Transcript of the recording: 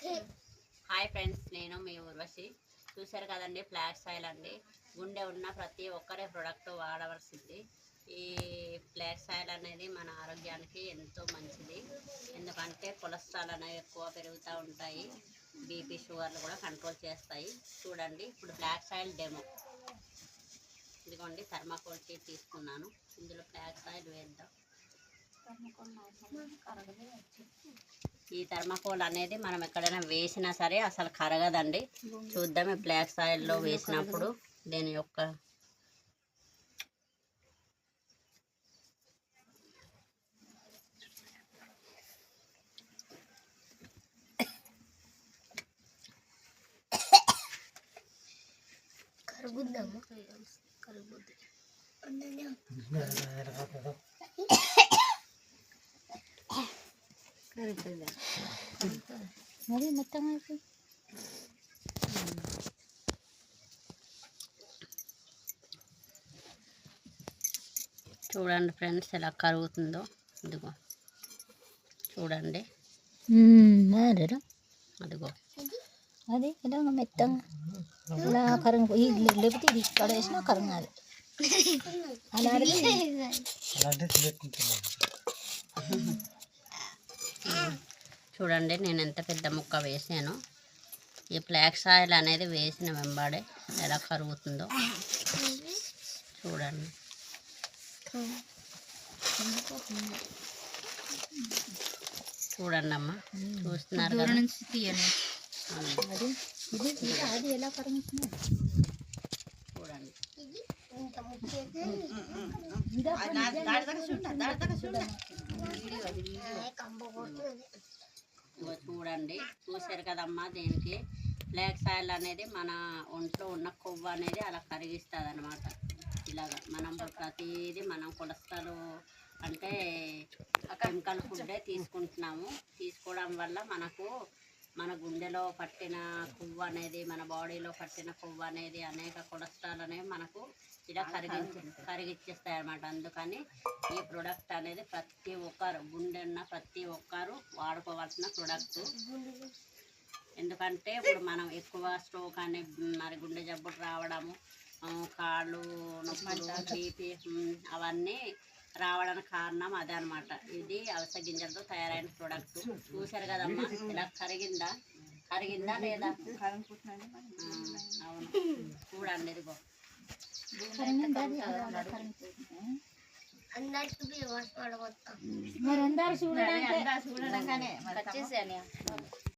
Hi friends, నేను మీ ఊర్వశి. చూశారు కదండి, ఫ్లాక్స్ ఆయిల్ అండి. గుండె ఉన్న ప్రతి ఒక్కరే ప్రొడక్ట్ వాడవలసింది. ఈ ఫ్లాక్స్ ఆయిల్ అనేది మన ఆరోగ్యానికి ఎంతో మంచిది. ఎందుకంటే కొలెస్ట్రాల్ అనేవి ఎక్కువ పెరుగుతూ ఉంటాయి, బీపీ షుగర్లు కూడా కంట్రోల్ చేస్తాయి. చూడండి, ఇప్పుడు ఫ్లాక్స్ ఆయిల్ డెమో. ఇదిగోండి, థర్మాకోల్ షీట్ తీసుకున్నాను. ఇందులో ఫ్లాక్స్ ఆయిల్ వేద్దాం. ఈ థర్మాకోల్ అనేది మనం ఎక్కడైనా వేసినా సరే అసలు కరగదండి. చూద్దాం ఈ ఫ్లాక్స్ ఆయిల్లో వేసినప్పుడు దీని యొక్క మరి మొత్తం చూడండి ఫ్రెండ్స్, ఎలా కరుగుతుందో. ఇదిగో చూడండి, అదిగో అది ఇలా మెత్తగా ఇలా కరంగు లేకపోతే ఇది ఇక్కడ వేసినా కరంగాలి. చూడండి, నేను ఎంత పెద్ద ముక్క వేసానో. ఈ ఫ్లాక్స్ ఆయిల్ అనేది వేసిన వెంబడే ఎలా కరుగుతుందో చూడండి. చూడండి అమ్మా, చూస్తున్నారు కదా. అది ఎలా కరుగుతుందో చూడండి. చూడండి, చూసారు కదమ్మా. దీనికి ఫ్లాక్స్ ఆయిల్ అనేది మన ఒంట్లో ఉన్న కొవ్వు అనేది అలా కరిగిస్తుంది అనమాట. ఇలాగా మనం ప్రతిదీ మనం కొలెస్ట్రాల్ అంటే కెమికల్ ఫుడ్డే తీసుకుంటున్నాము. తీసుకోవడం వల్ల మనకు మన గుండెలో పట్టిన కొవ్వు అనేది, మన బాడీలో పట్టిన కొవ్వు అనేది, అనేక కొలెస్ట్రాల్ అనేవి మనకు ఇలా కరిగిచ్చేస్తాయి అన్నమాట. అందుకని ఈ ప్రోడక్ట్ అనేది ప్రతి ఒక్కరు, గుండె ఉన్న ప్రతి ఒక్కరు వాడుకోవాల్సిన ప్రోడక్ట్. ఎందుకంటే ఇప్పుడు మనం ఎక్కువ స్ట్రోక్ అనే మరి గుండె జబ్బులు రావడము, కాళ్ళు నొప్పులు, బీపీ అవన్నీ రావడానికి కారణం అదే అనమాట. ఇది అవిసె గింజలతో తయారైన ప్రోడక్ట్. చూసారు కదమ్మా, ఇలా కరిగిందా లేదా? అవును, చూడండి. ఇదిగో అందరు చూడడానికి